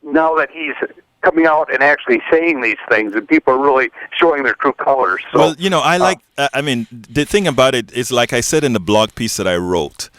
now that he's coming out and actually saying these things, and people are really showing their true colors. So, well, the thing about it is, like I said in the blog piece that I wrote,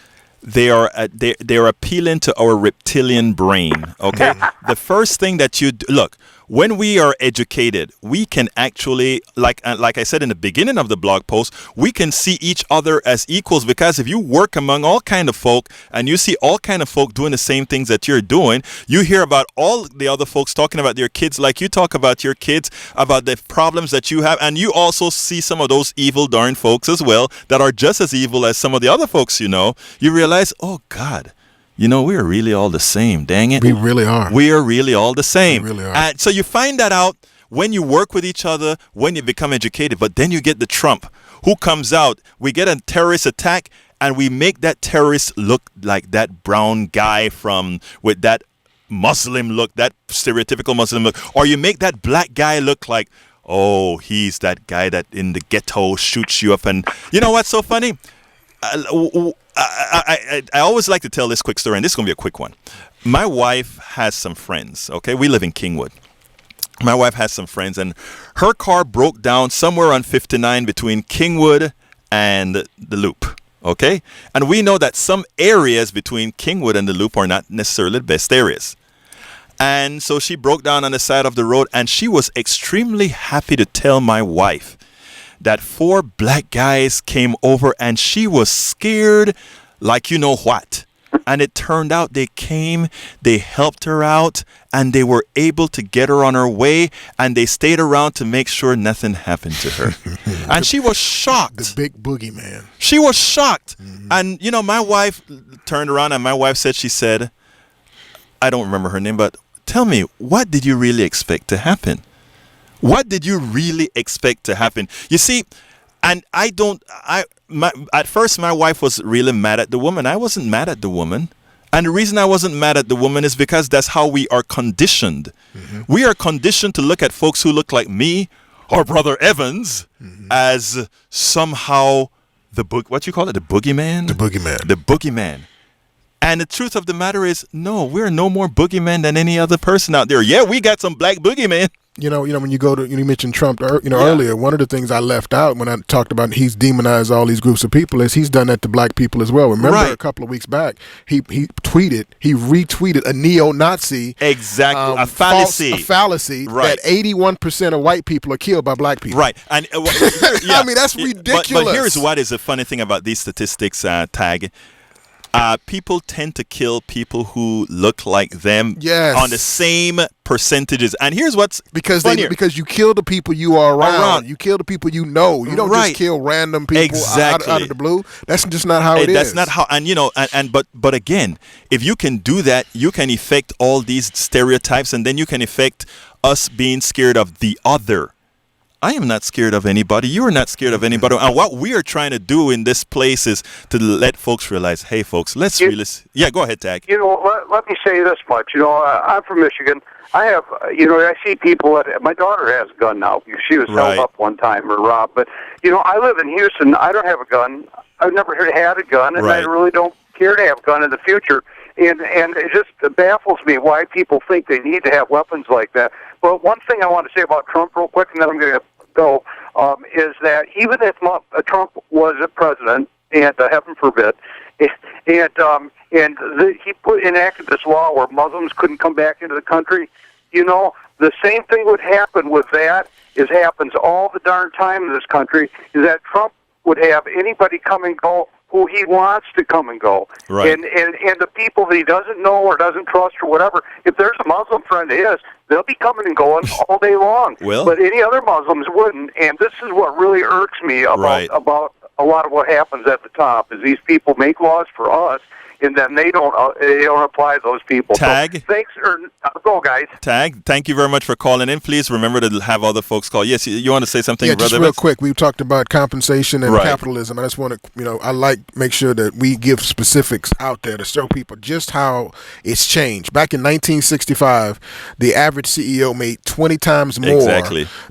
they are appealing to our reptilian brain. Okay, the first thing that you look, when we are educated, we can actually, like I said in the beginning of the blog post, we can see each other as equals, because if you work among all kind of folk and you see all kind of folk doing the same things that you're doing, you hear about all the other folks talking about their kids like you talk about your kids, about the problems that you have, and you also see some of those evil darn folks as well that are just as evil as some of the other folks you know. You realize, oh God, we are really all the same. Dang it. We really are. We are really all the same. We really are. And so you find that out when you work with each other, when you become educated. But then you get the Trump who comes out. We get a terrorist attack and we make that terrorist look like that brown guy with that Muslim look, that stereotypical Muslim look. Or you make that black guy look like, oh, he's that guy that in the ghetto shoots you up. And you know what's so funny? I always like to tell this quick story, and this is going to be a quick one. My wife has some friends, okay? We live in Kingwood. My wife has some friends, and her car broke down somewhere on 59 between Kingwood and the Loop, okay? And we know that some areas between Kingwood and the Loop are not necessarily the best areas. And so she broke down on the side of the road, and she was extremely happy to tell my wife that 4 black guys came over, and she was scared like you know what. And it turned out they came, they helped her out, and they were able to get her on her way, and they stayed around to make sure nothing happened to her. And she was shocked. The big boogeyman. She was shocked. And, my wife turned around, and my wife said, I don't remember her name, but tell me, what did you really expect to happen? What did you really expect to happen? You see, and at first my wife was really mad at the woman. I wasn't mad at the woman. And the reason I wasn't mad at the woman is because that's how we are conditioned. Mm-hmm. We are conditioned to look at folks who look like me or Brother Evans as somehow what you call it? The boogeyman? The boogeyman. The boogeyman. And the truth of the matter is, no, we're no more boogeyman than any other person out there. Yeah, we got some black boogeyman. When you mentioned Trump, earlier, one of the things I left out when I talked about he's demonized all these groups of people is he's done that to black people as well. Remember a couple of weeks back, he retweeted a neo-Nazi. Exactly. A fallacy. A fallacy that 81% of white people are killed by black people. Right. And I mean, that's ridiculous. But here's what is a funny thing about these statistics, Tag. People tend to kill people who look like them on the same percentages. And here's what's because you kill the people you are around. You kill the people you know. You don't just kill random people out of the blue. That's just not how it is. That's not how. And but again, if you can do that, you can affect all these stereotypes, and then you can affect us being scared of the other. I am not scared of anybody. You are not scared of anybody. And what we are trying to do in this place is to let folks realize, hey, folks, let's really... Yeah, go ahead, Tag. Let me say this much. I'm from Michigan. I have, I see people... my daughter has a gun now. She was held up one time or robbed. But, I live in Houston. I don't have a gun. I've never had a gun, and I really don't care to have a gun in the future. And it just baffles me why people think they need to have weapons like that. But one thing I want to say about Trump real quick, and then I'm going to go, is that even if Trump was a president, and heaven forbid, he enacted this law where Muslims couldn't come back into the country, the same thing would happen with that happens all the darn time in this country, is that Trump would have anybody come and go who he wants to come and go. Right. And the people that he doesn't know or doesn't trust or whatever, if there's a Muslim friend of his, they'll be coming and going all day long. Well, but any other Muslims wouldn't. And this is what really irks me about a lot of what happens at the top, is these people make laws for us, and then they don't apply to those people. Tag. So thanks, go guys. Tag, thank you very much for calling in. Please remember to have other folks call. Yes, you want to say something, Brother? Yeah, just real quick. We talked about compensation and capitalism. I just want to, make sure that we give specifics out there to show people just how it's changed. Back in 1965, the average CEO made 20 times more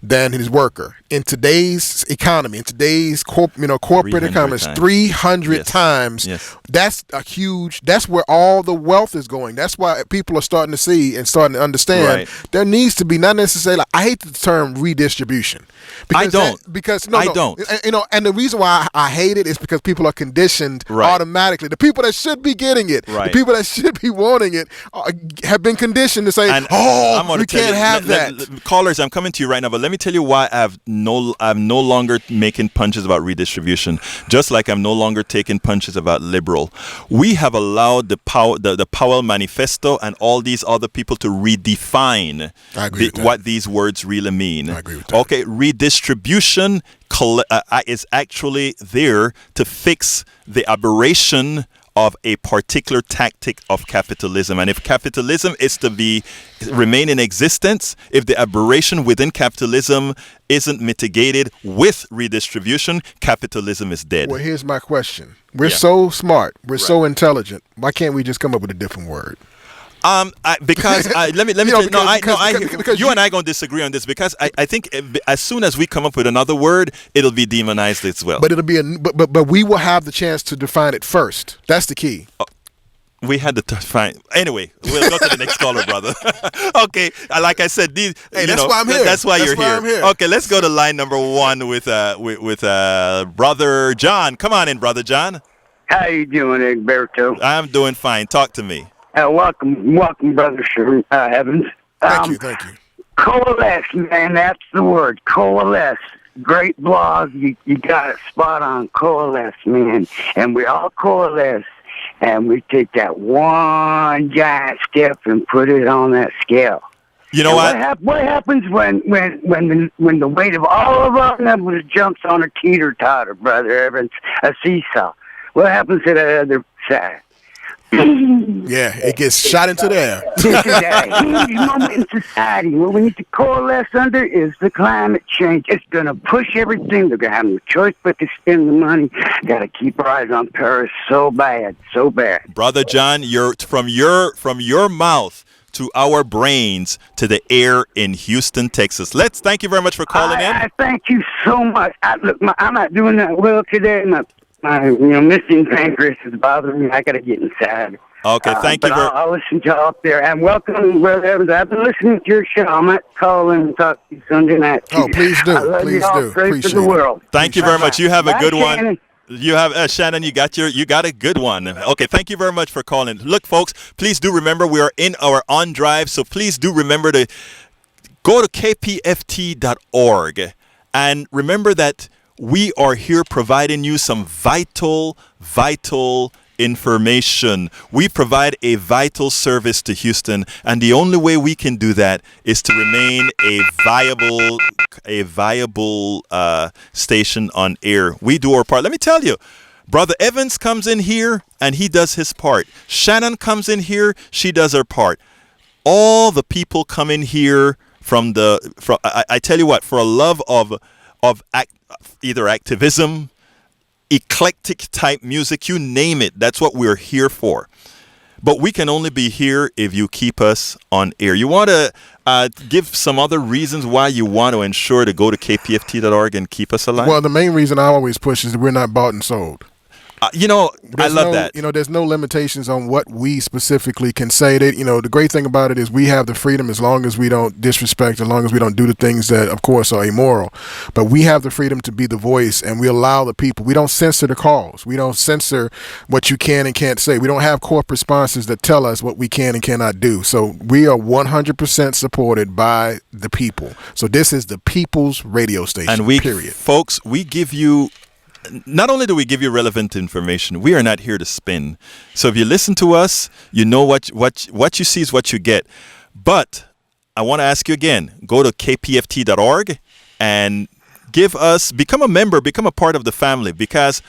than his worker. In today's economy, in today's corporate economy, it's 300 times. Yes. That's a huge huge. That's where all the wealth is going. That's why people are starting to see and starting to understand there needs to be, not necessarily, I hate the term redistribution. I don't. I don't. And the reason why I hate it is because people are conditioned automatically. The people that should be getting it, the people that should be wanting it, have been conditioned to say, we can't have that. Callers, I'm coming to you right now, but let me tell you why I'm no longer making punches about redistribution, just like I'm no longer taking punches about liberal. We have allowed the Powell Manifesto and all these other people to redefine what these words really mean. I agree with that. Okay, redistribution is actually there to fix the aberration of a particular tactic of capitalism. And if capitalism is to remain in existence, if the aberration within capitalism isn't mitigated with redistribution, capitalism is dead. Well, here's my question. We're so smart. We're so intelligent. Why can't we just come up with a different word? Because let me tell you, you and I gonna disagree on this, because I think as soon as we come up with another word, it'll be demonized as well. But it'll be but we will have the chance to define it first. That's the key. We had to define. Anyway, we'll go to the next caller, brother. Okay, like I said, that's why I'm here. That's why you're here. I'm here. Okay, let's go to line number 1 with brother John. Come on in, brother John. How you doing, Egberto? I'm doing fine. Talk to me. Welcome, Brother Evans. Thank you. Coalesce, man, that's the word. Coalesce. Great blog. You got it spot on. Coalesce, man. And we all coalesce. And we take that one giant step and put it on that scale. You know what? What happens when the weight of all of our numbers jumps on a teeter-totter, Brother Evans, a seesaw? What happens to the other side? Yeah, it gets shot into the air. That huge moment in society. What we need to coalesce under is the climate change. It's going to push everything. They're going to have no choice but to spend the money. Got to keep our eyes on Paris so bad. Brother John, you're from your mouth to our brains to the air in Houston, Texas. Thank you very much for calling in. I thank you so much. I'm not doing that well today. My missing pancreas is bothering me. I got to get inside. Okay, thank you. I'll listen to you out there. And welcome, Brother Evans. I've been listening to your show. I might call in and talk to you Sunday night. Oh, please do. I love please you all. do. Pray for the world. Thank you very much. You have a good one. Shannon. You have Shannon. You got a good one. Okay, thank you very much for calling. Look, folks, please do remember we are in our on drive, so please do remember to go to kpft.org and remember that we are here providing you some vital information. We provide a vital service to Houston, and the only way we can do that is to remain a viable station on air. We do our part. Let me tell you, Brother Evans comes in here and he does his part. Shannon comes in here, she does her part. All the people come in here I tell you what, for a love of either activism, eclectic type music, you name it. That's what we're here for. But we can only be here if you keep us on air. You want to give some other reasons why you want to ensure to go to kpft.org and keep us alive? Well, the main reason I always push is that we're not bought and sold. I love that. There's no limitations on what we specifically can say. That the great thing about it is we have the freedom as long as we don't disrespect, as long as we don't do the things that, of course, are immoral. But we have the freedom to be the voice, and we allow the people. We don't censor the calls. We don't censor what you can and can't say. We don't have corporate sponsors that tell us what we can and cannot do. So we are 100% supported by the people. So this is the people's radio station. And folks, we give you. Not only do we give you relevant information, we are not here to spin. So if you listen to us, you know what you see is what you get. But I want to ask you again, go to kpft.org and become a member, become a part of the family, because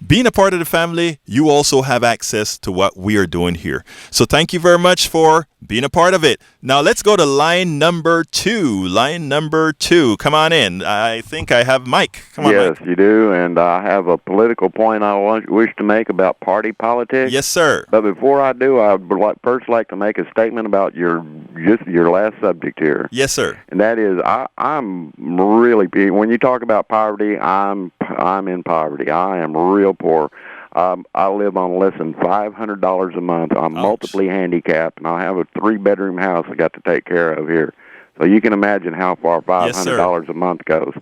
being a part of the family, you also have access to what we are doing here. So thank you very much for being a part of it. Now let's go to line number 2. Come on in. I think I have Mike. Come on, yes, Mike. You do, and I have a political point I wish to make about party politics. Yes, sir. But before I do, I would first like to make a statement about your last subject here. Yes, sir. And that is, I'm really, when you talk about poverty, I'm in poverty. I am real poor. I live on less than $500 a month. I'm multiply handicapped, and I have a 3-bedroom house I got to take care of here. So you can imagine how far $500 a month goes.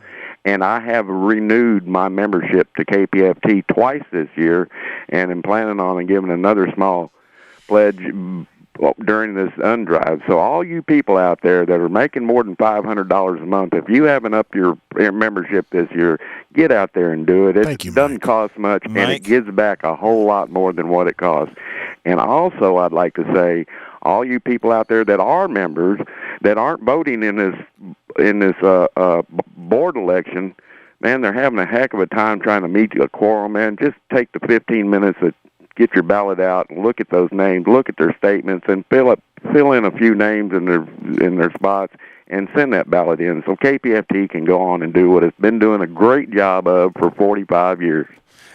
And I have renewed my membership to KPFT twice this year, and am planning on giving another small pledge during this undrive. So all you people out there that are making more than $500 a month, if you haven't upped your membership this year, get out there and do it. It doesn't cost much, and it gives back a whole lot more than what it costs. And also, I'd like to say, all you people out there that are members that aren't voting in this board election, man, they're having a heck of a time trying to meet a quorum. Man, just take the 15 minutes to get your ballot out and look at those names, look at their statements, and fill in a few names in their spots, and send that ballot in so KPFT can go on and do what it's been doing a great job of for 45 years.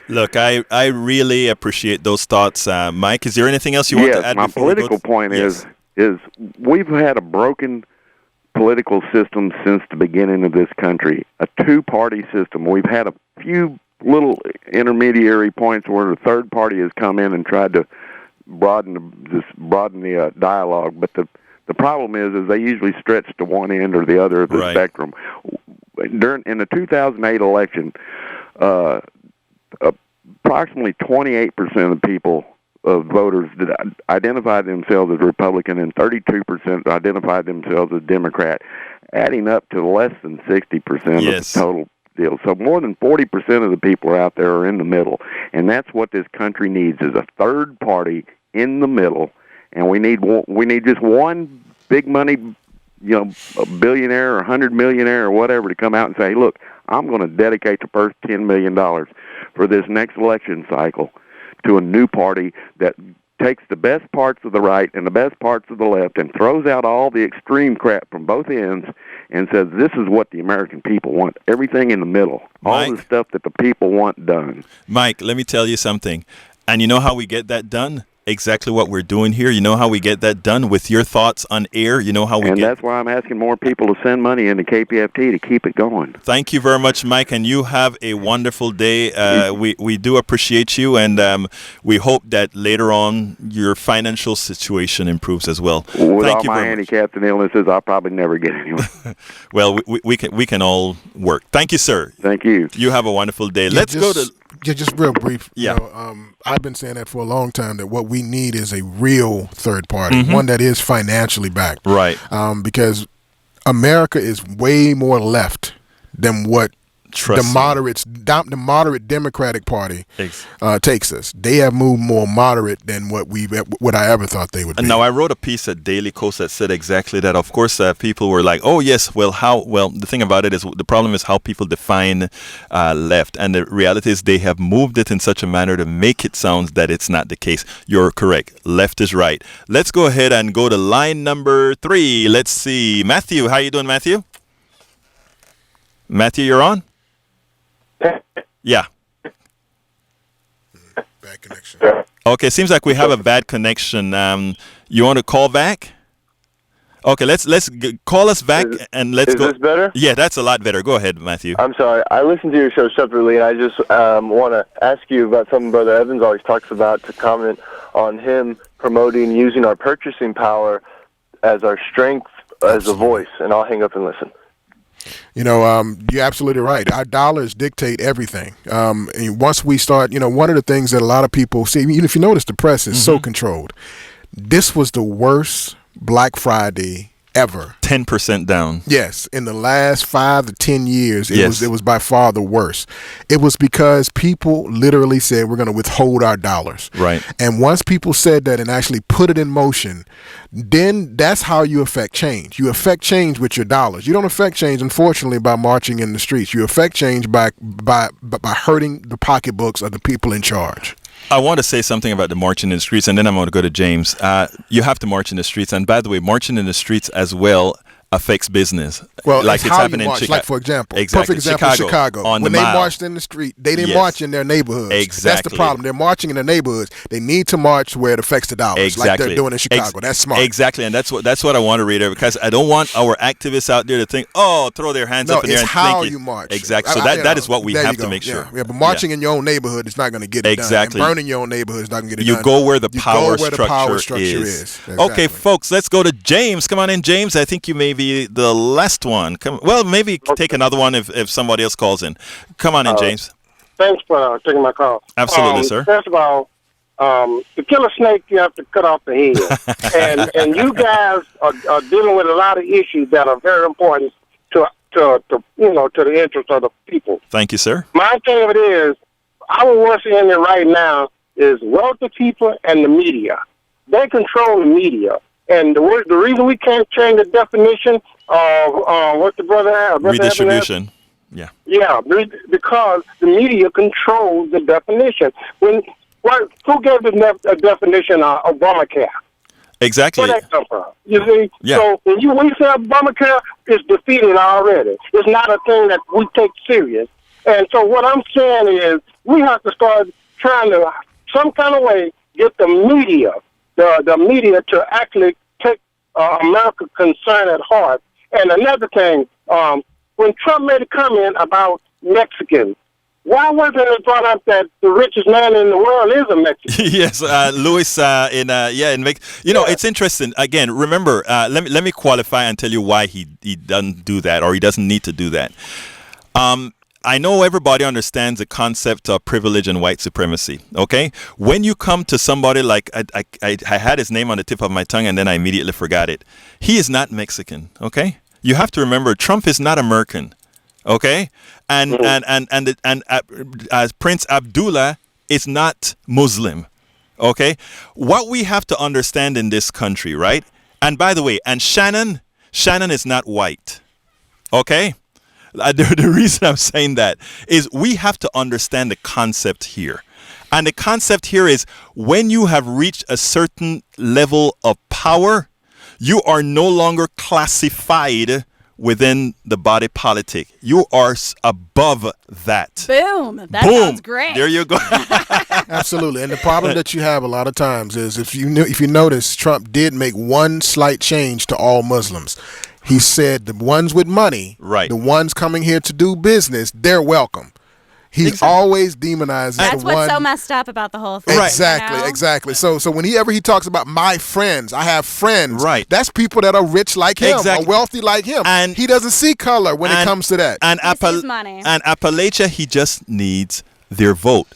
Look, I really appreciate those thoughts. Mike, is there anything else you want to add? My political point is we've had a broken political system since the beginning of this country, a two-party system. We've had a few little intermediary points where the third party has come in and tried to broaden the dialogue, but the problem is they usually stretch to one end or the other of the spectrum. In the 2008 election, approximately 28% of the people, of voters, identified themselves as Republican, and 32% identified themselves as Democrat, adding up to less than 60% of the total deal. So more than 40% of the people out there are in the middle, and that's what this country needs, is a third party in the middle. And we need just one big money, a billionaire or 100 millionaire or whatever, to come out and say, look, I'm going to dedicate the first $10 million for this next election cycle to a new party that takes the best parts of the right and the best parts of the left and throws out all the extreme crap from both ends and says, this is what the American people want, everything in the middle, all the stuff that the people want done. Mike, let me tell you something. And you know how we get that done? Exactly what we're doing here. You know how we get that done with your thoughts on air. You know how we that's why I'm asking more people to send money into KPFT to keep it going. Thank you very much, Mike, and you have a wonderful day. We do appreciate you, and we hope that later on your financial situation improves as well. With all my handicaps and illnesses, I'll probably never get anywhere. Well, we can all work. Thank you, sir. Thank you. You have a wonderful day. Let's go to... Yeah, just real brief. Yeah. I've been saying that for a long time, that what we need is a real third party, one that is financially backed. Right. Because America is way more left than what the moderate Democratic Party takes us. They have moved more moderate than what I ever thought they would be. Now, I wrote a piece at Daily Kos that said exactly that. Of course, people were like, oh, yes, well, how? Well, the thing about it is the problem is how people define left. And the reality is they have moved it in such a manner to make it sound that it's not the case. You're correct. Left is right. Let's go ahead and go to line number 3. Let's see. Matthew, how you doing, Matthew? Matthew, you're on? Yeah. Bad connection. Okay, seems like we have a bad connection. You want to call back? Okay, let's call us back and let's go. Is this better? Yeah, that's a lot better. Go ahead, Matthew. I'm sorry. I listened to your show separately, and I just want to ask you about something Brother Evans always talks about, to comment on him promoting using our purchasing power as our strength, as a voice, and I'll hang up and listen. You're absolutely right. Our dollars dictate everything. And once we start, one of the things that a lot of people see, even if you notice, the press is so controlled. This was the worst Black Friday ever. 10% down. Yes, in the last 5 to 10 years, it was by far the worst. It was because people literally said, we're going to withhold our dollars. Right. And once people said that and actually put it in motion, then that's how you affect change. You affect change with your dollars. You don't affect change, unfortunately, by marching in the streets. You affect change by hurting the pocketbooks of the people in charge. I want to say something about the marching in the streets, and then I'm going to go to James. You have to march in the streets. And by the way, marching in the streets as well affects business. Well, like it's how happening you march. in Chicago. Like, for example, exactly. perfect example, Chicago. On when the they mile. marched in the street, they didn't Yes. march in their neighborhoods. Exactly. That's the problem. They're marching in their neighborhoods. They need to march where it affects the dollars, Exactly. like they're doing in Chicago. That's smart. Exactly, and that's what I want to read there, because I don't want our activists out there to think, oh, throw their hands up in the air and how think you march. Exactly. So that is what we have to make sure. Yeah, but marching in your own neighborhood is not going to get it Exactly. done. And burning your own neighborhood is not going to get it You done. go where the You power go where the power structure is. Exactly. Okay, folks, let's go to James. Come on in, James. I think you may be the last one. Maybe take another one if somebody else calls in. Come on in, James. Thanks for taking my call. Absolutely, sir. First of all, to kill a snake, you have to cut off the head. and you guys are dealing with a lot of issues that are very important to the interest of the people. Thank you, sir. My thing of it is, our worst enemy right now is wealthy people and the media. They control the media. And the reason we can't change the definition of what the brother had, redistribution. Yeah, because the media controls the definition. Who gave the definition of Obamacare? Exactly. Where that come from? You see? Yeah. So when we say Obamacare, it's defeated already. It's not a thing that we take serious. And so what I'm saying is we have to start trying to, some kind of way, get the media to actually take America's concern at heart. And another thing, when Trump made a comment about Mexicans, why wasn't it brought up that the richest man in the world is a Mexican? Yes, Luis. It's interesting. Again, remember, let me qualify and tell you why he doesn't do that, or he doesn't need to do that. I know everybody understands the concept of privilege and white supremacy, okay? When you come to somebody like, I had his name on the tip of my tongue and then I immediately forgot it. He is not Mexican, okay? You have to remember, Trump is not American, okay? And Prince Abdullah is not Muslim, okay? What we have to understand in this country, right? And by the way, and Shannon is not white, okay? The reason I'm saying that is we have to understand the concept here. And the concept here is when you have reached a certain level of power, you are no longer classified within the body politic. You are above that. Boom. That sounds great. There you go. Absolutely. And the problem that you have a lot of times is if you notice, Trump did make one slight change to all Muslims. He said the ones with money, the ones coming here to do business, they're welcome. He's always demonizing That's the one. what's so messed up about the whole thing. Exactly, you know? exactly. So whenever he talks about my friends, I have friends. Right. That's people that are rich like him, Exactly. or wealthy like him. And he doesn't see color when it comes to that. And money. And Appalachia, he just needs their vote.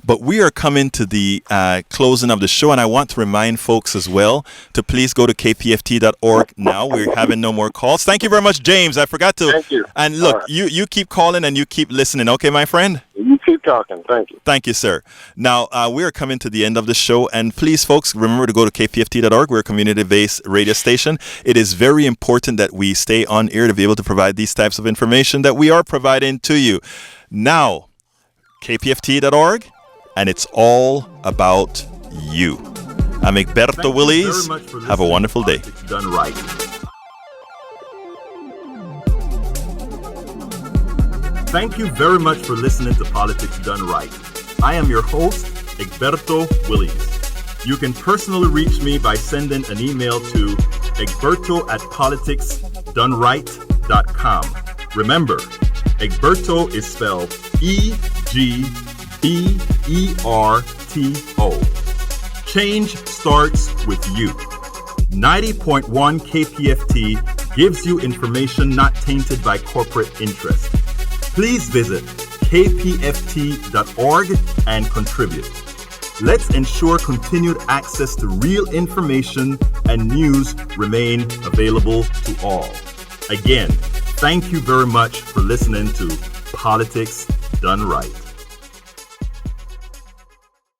But we are coming to the closing of the show, and I want to remind folks as well to please go to kpft.org now. We're having no more calls. Thank you very much, James. I forgot to. Thank you. And look, All right. you keep calling and you keep listening, okay, my friend? You keep talking. Thank you. Thank you, sir. Now, we are coming to the end of the show, and please, folks, remember to go to kpft.org. We're a community-based radio station. It is very important that we stay on air to be able to provide these types of information that we are providing to you. Now, kpft.org. And it's all about you. I'm Egberto Willies. Have a wonderful day. Done right. Thank you very much for listening to Politics Done Right. I am your host, Egberto Willies. You can personally reach me by sending an email to egberto@politicsdoneright.com. Remember, Egberto is spelled EGBERTO. Change starts with you. 90.1 KPFT gives you information not tainted by corporate interest. Please visit kpft.org and contribute. Let's ensure continued access to real information and news remain available to all. Again, thank you very much for listening to Politics Done Right.